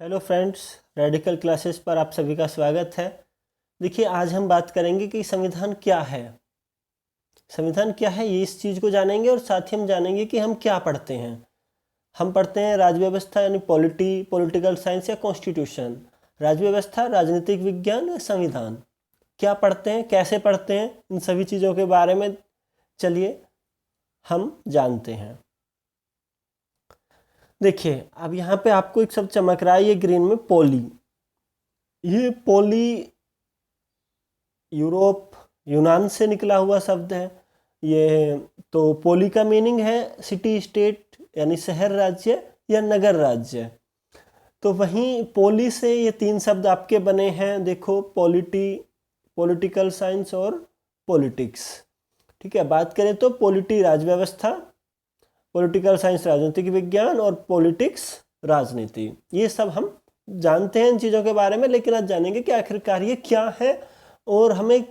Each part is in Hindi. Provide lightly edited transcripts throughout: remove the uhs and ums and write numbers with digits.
हेलो फ्रेंड्स, रेडिकल क्लासेस पर आप सभी का स्वागत है। देखिए, आज हम बात करेंगे कि संविधान क्या है। संविधान क्या है, ये इस चीज़ को जानेंगे और साथ ही हम जानेंगे कि हम क्या पढ़ते हैं। हम पढ़ते हैं राज्य व्यवस्था यानी पॉलिटिकल साइंस या कॉन्स्टिट्यूशन। राज्य व्यवस्था, राजनीतिक विज्ञान या संविधान। क्या पढ़ते हैं, कैसे पढ़ते हैं, इन सभी चीज़ों के बारे में चलिए हम जानते हैं। देखिए, अब यहाँ पे आपको एक शब्द चमक रहा है, ये ग्रीन में पोली। ये पोली यूनान से निकला हुआ शब्द है। ये तो पोली का मीनिंग है सिटी स्टेट यानी शहर राज्य या नगर राज्य। तो वहीं पोली से ये तीन शब्द आपके बने हैं, देखो, पॉलिटिकल साइंस और पॉलिटिक्स। ठीक है, बात करें तो पॉलिटी राज्य व्यवस्था, पॉलिटिकल साइंस राजनीतिक विज्ञान और पॉलिटिक्स राजनीति। ये सब हम जानते हैं इन चीज़ों के बारे में, लेकिन आज जानेंगे कि आखिरकार ये क्या है और हमें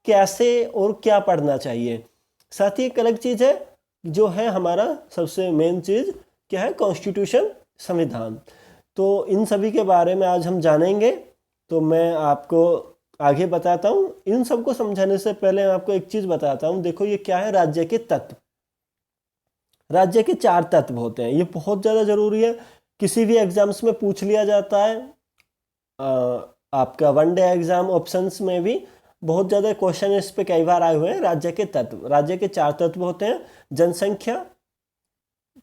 कैसे और क्या पढ़ना चाहिए। साथ ही एक अलग चीज़ है जो है हमारा सबसे मेन चीज़, क्या है, कॉन्स्टिट्यूशन, संविधान। तो इन सभी के बारे में आज हम जानेंगे। तो मैं आपको आगे बताता हूँ। इन सबको समझाने से पहले मैं आपको एक चीज़ बताता हूँ। देखो, ये क्या है, राज्य के तत्व। राज्य के 4 तत्व होते हैं। ये बहुत ज़्यादा ज़रूरी है, किसी भी एग्जाम्स में पूछ लिया जाता है। आपका वन डे एग्जाम ऑप्शंस में भी बहुत ज़्यादा क्वेश्चन इस पे कई बार आए हुए हैं। राज्य के तत्व, राज्य के 4 तत्व होते हैं: जनसंख्या,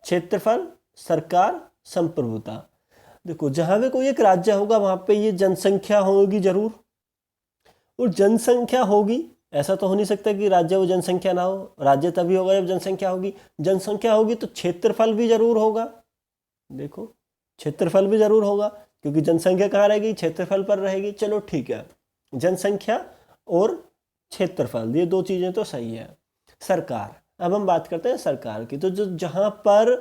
क्षेत्रफल, सरकार, संप्रभुता। देखो, जहाँ भी कोई एक राज्य होगा वहाँ पे ये जनसंख्या होगी जरूर, और जनसंख्या होगी, ऐसा तो हो नहीं सकता कि राज्य वो जनसंख्या ना हो। राज्य तभी होगा जब जनसंख्या होगी। जनसंख्या होगी तो क्षेत्रफल भी जरूर होगा। देखो, क्षेत्रफल भी जरूर होगा, क्योंकि जनसंख्या कहाँ रहेगी, क्षेत्रफल पर रहेगी। चलो ठीक है, जनसंख्या और क्षेत्रफल, ये 2 चीजें तो सही है। सरकार, अब हम बात करते हैं सरकार की। तो जो जहां पर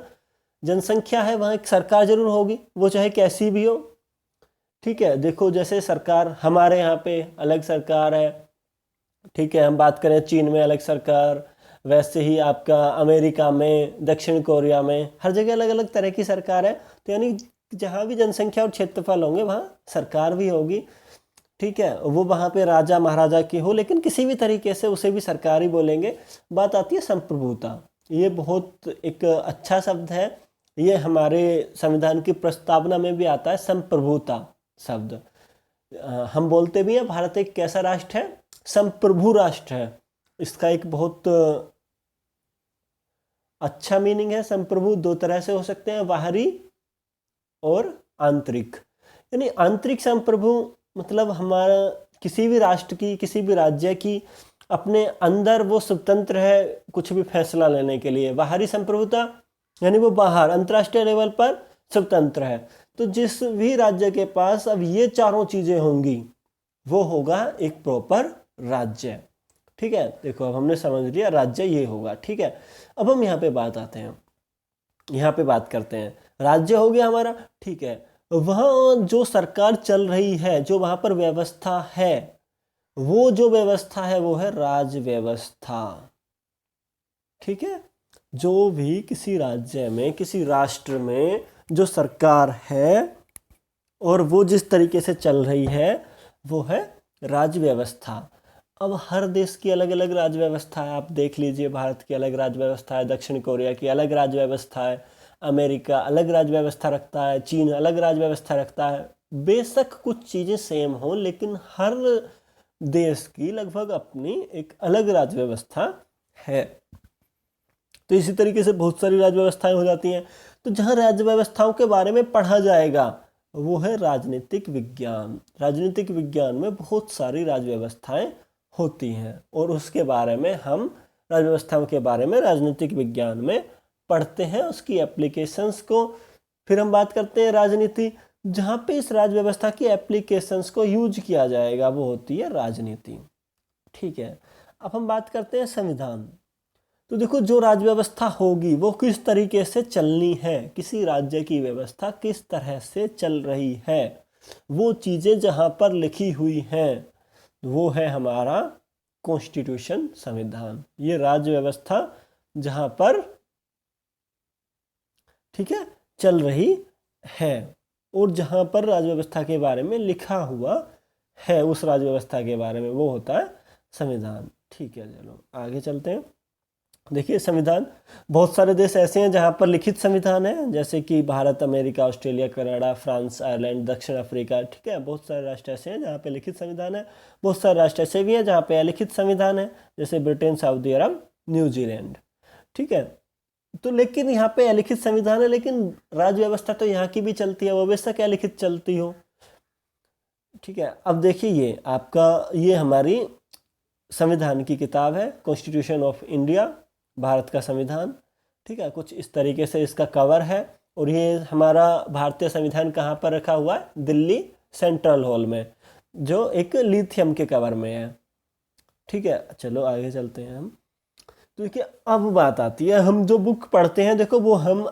जनसंख्या है वहां एक सरकार जरूर होगी, वो चाहे कैसी भी हो। ठीक है, देखो, जैसे सरकार हमारे यहाँ पे अलग सरकार है। ठीक है, हम बात करें चीन में अलग सरकार, वैसे ही आपका अमेरिका में, दक्षिण कोरिया में, हर जगह अलग अलग तरह की सरकार है। तो यानी जहाँ भी जनसंख्या और क्षेत्रफल होंगे वहाँ सरकार भी होगी। ठीक है, वो वहाँ पे राजा महाराजा की हो, लेकिन किसी भी तरीके से उसे भी सरकार ही बोलेंगे। बात आती है संप्रभुता। ये बहुत एक अच्छा शब्द है। ये हमारे संविधान की प्रस्तावना में भी आता है, संप्रभुता शब्द। हम बोलते भी हैं भारत एक कैसा राष्ट्र है, संप्रभु राष्ट्र है। इसका एक बहुत अच्छा मीनिंग है। संप्रभु 2 तरह से हो सकते हैं, बाहरी और आंतरिक। यानी आंतरिक संप्रभु मतलब हमारा किसी भी राष्ट्र की, किसी भी राज्य की अपने अंदर वो स्वतंत्र है कुछ भी फैसला लेने के लिए। बाहरी संप्रभुता यानी वो बाहर अंतर्राष्ट्रीय लेवल पर स्वतंत्र है। तो जिस भी राज्य के पास अब ये चारों चीजें होंगी वो होगा एक प्रॉपर राज्य। ठीक है, देखो, अब हमने समझ लिया राज्य ये होगा। ठीक है, अब हम यहाँ पे बात आते हैं, यहाँ पे बात करते हैं। राज्य हो गया हमारा। ठीक है, वहाँ जो सरकार चल रही है, जो वहाँ पर व्यवस्था है, वो जो व्यवस्था है वो है राज व्यवस्था। ठीक है, जो भी किसी राज्य में, किसी राष्ट्र में जो सरकार है और वो जिस तरीके से चल रही है वो है राज व्यवस्था। अब हर देश की अलग अलग राज व्यवस्था है। आप देख लीजिए, भारत की अलग राज व्यवस्था है, दक्षिण कोरिया की अलग राज व्यवस्था है, अमेरिका अलग राज व्यवस्था रखता है, चीन अलग राज व्यवस्था रखता है। बेशक कुछ चीज़ें सेम हो, लेकिन हर देश की लगभग अपनी एक अलग राज व्यवस्था है। तो इसी तरीके से बहुत सारी राज्य व्यवस्थाएं हो जाती हैं। तो जहाँ राज्य व्यवस्थाओं के बारे में पढ़ा जाएगा वो है राजनीतिक विज्ञान। राजनीतिक विज्ञान में बहुत सारी राज्य व्यवस्थाएं होती हैं और उसके बारे में हम राज्य व्यवस्थाओं के बारे में राजनीतिक विज्ञान में पढ़ते हैं, उसकी एप्लीकेशंस को। फिर हम बात करते हैं राजनीति। जहाँ पे इस राज्य व्यवस्था की एप्लीकेशंस को यूज किया जाएगा वो होती है राजनीति। ठीक है, अब हम बात करते हैं संविधान। तो देखो, जो राज्य व्यवस्था होगी वो किस तरीके से चलनी है, किसी राज्य की व्यवस्था किस तरह से चल रही है, वो चीज़ें जहाँ पर लिखी हुई हैं वो है हमारा कॉन्स्टिट्यूशन, संविधान। ये राज्य व्यवस्था जहाँ पर, ठीक है, चल रही है। और जहाँ पर राज्य व्यवस्था के बारे में लिखा हुआ है उस राज्य व्यवस्था के बारे में, वो होता है संविधान। ठीक है, चलो आगे चलते हैं। देखिए संविधान, बहुत सारे देश ऐसे हैं जहाँ पर लिखित संविधान है, जैसे कि Bharat, America, Australia, Canada, France, Ireland, दक्षिण अफ्रीका। ठीक है, बहुत सारे राष्ट्र ऐसे हैं जहाँ पे लिखित संविधान है। बहुत सारे राष्ट्र ऐसे भी हैं जहाँ पे अलिखित संविधान है, जैसे ब्रिटेन, सऊदी अरब, न्यूजीलैंड। ठीक है, तो लेकिन यहाँ पे अलिखित संविधान है, लेकिन राज्य व्यवस्था तो यहाँ की भी चलती है, वो बेशक अलिखित चलती हो। ठीक है, अब देखिए ये आपका, ये हमारी संविधान की किताब है, कॉन्स्टिट्यूशन ऑफ इंडिया, भारत का संविधान। ठीक है, कुछ इस तरीके से इसका कवर है। और ये हमारा भारतीय संविधान कहाँ पर रखा हुआ है? दिल्ली सेंट्रल हॉल में, जो एक लिथियम के कवर में है। ठीक है, चलो आगे चलते हैं हम। तो देखिए अब बात आती है, हम जो बुक पढ़ते हैं, देखो वो हम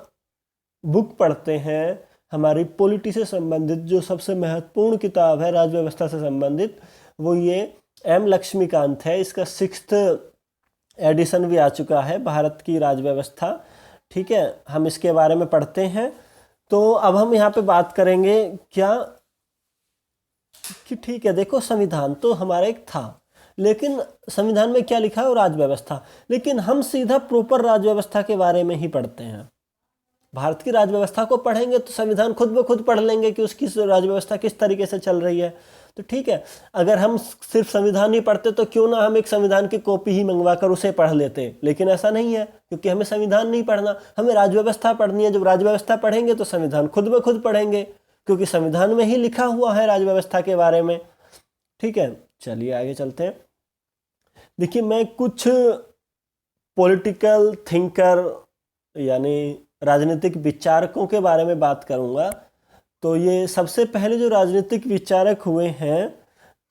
बुक पढ़ते हैं हमारी पॉलिटी से संबंधित, जो सबसे महत्वपूर्ण किताब है राज्य व्यवस्था से संबंधित, वो ये एम लक्ष्मीकांत है। इसका 6th एडिशन भी आ चुका है, भारत की राज्य व्यवस्था। ठीक है, हम इसके बारे में पढ़ते हैं। तो अब हम यहाँ पे बात करेंगे क्या कि ठीक है, देखो संविधान तो हमारा एक था, लेकिन संविधान में क्या लिखा है? वो राज्य व्यवस्था। लेकिन हम सीधा प्रॉपर राज्य व्यवस्था के बारे में ही पढ़ते हैं। भारत की राज्य व्यवस्था को पढ़ेंगे तो संविधान खुद ब खुद पढ़ लेंगे कि उसकी राज्य व्यवस्था किस तरीके से चल रही है। तो ठीक है, अगर हम सिर्फ संविधान ही पढ़ते तो क्यों ना हम एक संविधान की कॉपी ही मंगवा कर उसे पढ़ लेते, लेकिन ऐसा नहीं है, क्योंकि हमें संविधान नहीं पढ़ना, हमें राज्य व्यवस्था पढ़नी है। जब राज्य व्यवस्था पढ़ेंगे तो संविधान खुद ब खुद पढ़ेंगे, क्योंकि संविधान में ही लिखा हुआ है राज्य व्यवस्था के बारे में। ठीक है, चलिए आगे चलते हैं। देखिए मैं कुछ पॉलिटिकल थिंकर यानी राजनीतिक विचारकों के बारे में बात करूंगा। तो ये सबसे पहले जो राजनीतिक विचारक हुए हैं,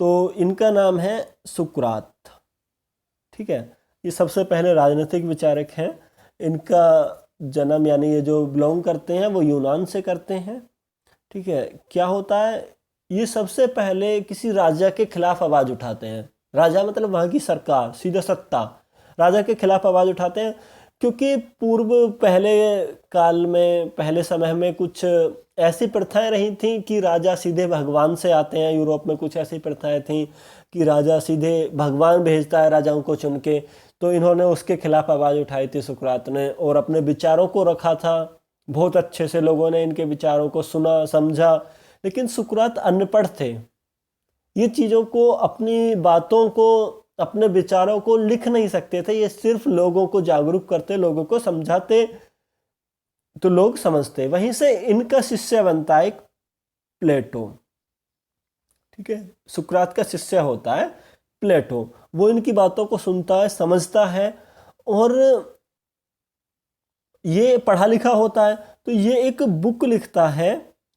तो इनका नाम है सुकरात। ठीक है, ये सबसे पहले राजनीतिक विचारक हैं। इनका जन्म यानी ये जो बिलोंग करते हैं वो यूनान से करते हैं। ठीक है, क्या होता है, ये सबसे पहले किसी राजा के खिलाफ आवाज़ उठाते हैं। राजा मतलब वहाँ की सरकार, सीधा सत्ता, राजा के खिलाफ आवाज़ उठाते हैं। क्योंकि पूर्व पहले काल में, पहले समय में कुछ ऐसी प्रथाएं रही थी कि राजा सीधे भगवान से आते हैं। यूरोप में कुछ ऐसी प्रथाएं थी कि राजा सीधे भगवान भेजता है राजाओं को चुन के। तो इन्होंने उसके खिलाफ आवाज़ उठाई थी सुकरात ने, और अपने विचारों को रखा था। बहुत अच्छे से लोगों ने इनके विचारों को सुना, समझा। लेकिन सुकरात अनपढ़ थे, ये चीज़ों को, अपनी बातों को, अपने विचारों को लिख नहीं सकते थे। ये सिर्फ लोगों को जागरूक करते, लोगों को समझाते, तो लोग समझते। वहीं से इनका शिष्य बनता है एक प्लेटो। ठीक है, सुकरात का शिष्य होता है प्लेटो। वो इनकी बातों को सुनता है, समझता है, और ये पढ़ा लिखा होता है। तो ये एक बुक लिखता है।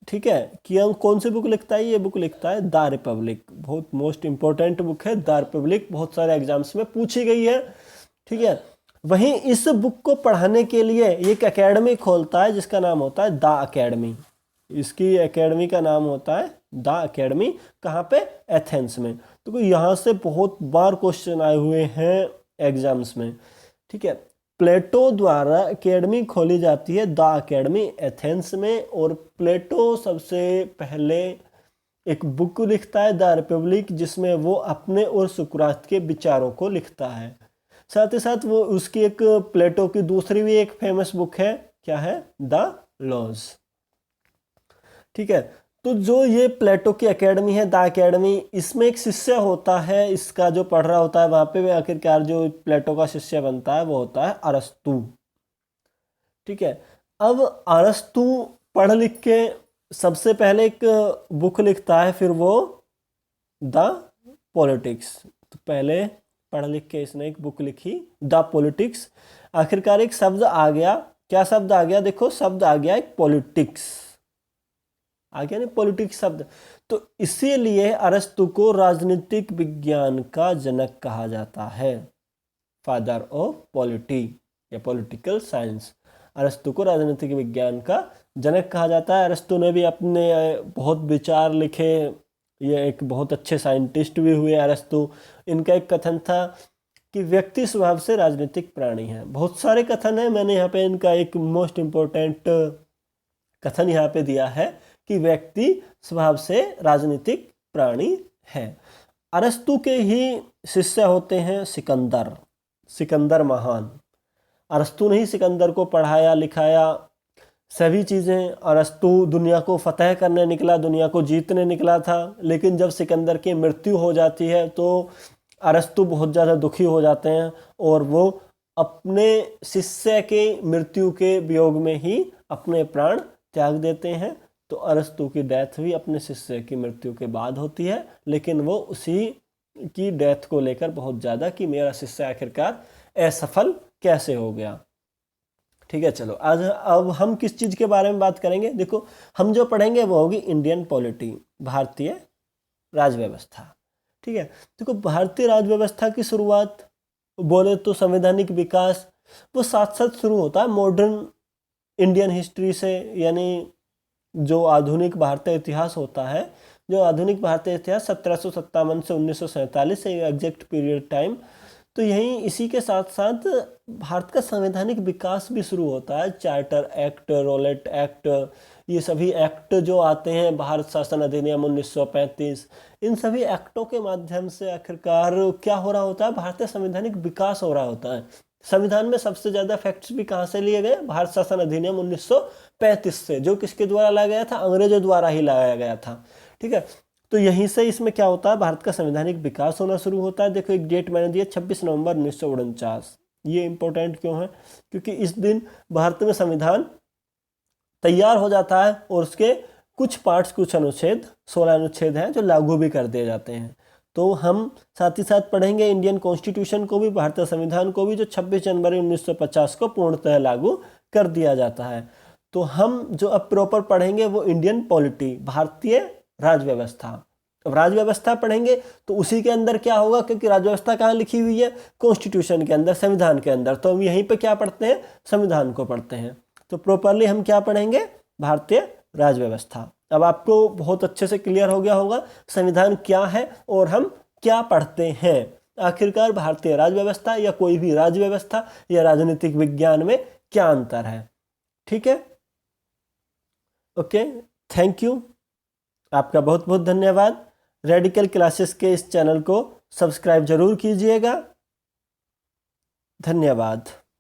ठीक है, कि कौन सी बुक लिखता है? ये बुक लिखता है द रिपब्लिक। बहुत मोस्ट इंपॉर्टेंट बुक है द रिपब्लिक, बहुत सारे एग्जाम्स में पूछी गई है। ठीक है, वहीं इस बुक को पढ़ाने के लिए एक एकेडमी खोलता है जिसका नाम होता है द एकेडमी। इसकी एकेडमी का नाम होता है द एकेडमी। कहाँ पे? एथेंस में। तो यहाँ से बहुत बार क्वेश्चन आए हुए हैं एग्जाम्स में। ठीक है, प्लेटो द्वारा एकेडमी खोली जाती है द एकेडमी एथेंस में, और प्लेटो सबसे पहले एक बुक लिखता है द रिपब्लिक, जिसमें वो अपने और सुकरात के विचारों को लिखता है। साथ ही साथ वो उसकी एक, प्लेटो की दूसरी भी एक फेमस बुक है, क्या है? The lodge. ठीक है, तो जो ये प्लेटो की एकेडमी है द एकेडमी, इसमें एक शिष्य होता है, इसका जो पढ़ रहा होता है वहाँ पे आखिरकार जो प्लेटो का शिष्य बनता है वो होता है अरस्तु। ठीक है, अब अरस्तु पढ़ लिख के सबसे पहले एक बुक लिखता है, फिर वो द पॉलिटिक्स। तो पहले पढ़ लिख के इसने एक बुक लिखी द पॉलिटिक्स। आखिरकार एक शब्द आ गया, क्या शब्द आ गया? देखो शब्द आ गया एक पॉलिटिक्स आ गया, नहीं पॉलिटिक्स शब्द। तो इसीलिए अरस्तु को राजनीतिक विज्ञान का जनक कहा जाता है, फादर ऑफ पॉलिटी या पॉलिटिकल साइंस। अरस्तु को राजनीतिक विज्ञान का जनक कहा जाता है। अरस्तु ने भी अपने बहुत विचार लिखे, ये एक बहुत अच्छे साइंटिस्ट भी हुए अरस्तु। इनका एक कथन था कि व्यक्ति स्वभाव से राजनीतिक प्राणी है। बहुत सारे कथन है, मैंने यहाँ पे इनका एक मोस्ट इम्पोर्टेंट कथन यहाँ पे दिया है कि व्यक्ति स्वभाव से राजनीतिक प्राणी है। अरस्तु के ही शिष्य होते हैं सिकंदर महान। अरस्तु ने ही सिकंदर को पढ़ाया लिखाया सभी चीज़ें। अरस्तु दुनिया को फतह करने निकला, दुनिया को जीतने निकला था, लेकिन जब सिकंदर की मृत्यु हो जाती है तो अरस्तु बहुत ज़्यादा दुखी हो जाते हैं और वो अपने शिष्य के मृत्यु के वियोग में ही अपने प्राण त्याग देते हैं। तो अरस्तु की डेथ भी अपने शिष्य की मृत्यु के बाद होती है, लेकिन वो उसी की डेथ को लेकर बहुत ज़्यादा कि मेरा शिष्य आखिरकार असफल कैसे हो गया। ठीक है, चलो आज अब हम किस चीज़ के बारे में बात करेंगे। देखो, हम जो पढ़ेंगे वो होगी इंडियन पॉलिटी, भारतीय राज व्यवस्था। ठीक है, देखो भारतीय राज व्यवस्था की शुरुआत बोले तो संवैधानिक विकास वो साथ साथ शुरू होता है मॉडर्न इंडियन हिस्ट्री से, यानी जो आधुनिक भारतीय इतिहास होता है, जो आधुनिक भारतीय इतिहास 1757 से 1947 से एग्जैक्ट पीरियड टाइम, तो यहीं इसी के साथ साथ भारत का संवैधानिक विकास भी शुरू होता है। चार्टर एक्ट, रोलेट एक्ट, ये सभी एक्ट जो आते हैं, भारत शासन अधिनियम 1935, इन सभी एक्टों के माध्यम से आखिरकार क्या हो रहा होता है, भारतीय संवैधानिक विकास हो रहा होता है। संविधान में सबसे ज़्यादा फैक्ट्स भी कहाँ से लिए गए, भारत शासन अधिनियम 1935 से, जो किसके द्वारा लाया गया था, अंग्रेजों द्वारा ही लाया गया था। ठीक है, तो यहीं से इसमें क्या होता है, भारत का संवैधानिक विकास होना शुरू होता है। देखो एक डेट मैंने दिया 26 नवंबर 1949। ये इंपॉर्टेंट क्यों है, क्योंकि इस दिन भारत में संविधान तैयार हो जाता है और उसके कुछ पार्ट्स, कुछ अनुच्छेद, 16 अनुच्छेद हैं जो लागू भी कर दिए जाते हैं। तो हम साथ ही साथ पढ़ेंगे इंडियन कॉन्स्टिट्यूशन को भी, भारतीय संविधान को भी, जो 26 जनवरी 1950 को पूर्णतः लागू कर दिया जाता है। तो हम जो अब प्रॉपर पढ़ेंगे वो इंडियन पॉलिटी, भारतीय राज व्यवस्था। अब राज व्यवस्था पढ़ेंगे तो उसी के अंदर क्या होगा, क्योंकि राज व्यवस्था कहाँ लिखी हुई है, कॉन्स्टिट्यूशन के अंदर, संविधान के अंदर। तो हम यहीं पे क्या पढ़ते हैं, संविधान को पढ़ते हैं। तो प्रॉपरली हम क्या पढ़ेंगे, भारतीय राज व्यवस्था। अब आपको बहुत अच्छे से क्लियर हो गया होगा संविधान क्या है और हम क्या पढ़ते हैं। आखिरकार भारतीय राज व्यवस्था या कोई भी राज व्यवस्था या राजनीतिक विज्ञान में क्या अंतर है। ठीक है, ओके, थैंक यू, आपका बहुत बहुत धन्यवाद। रेडिकल क्लासेस के इस चैनल को सब्सक्राइब जरूर कीजिएगा। धन्यवाद।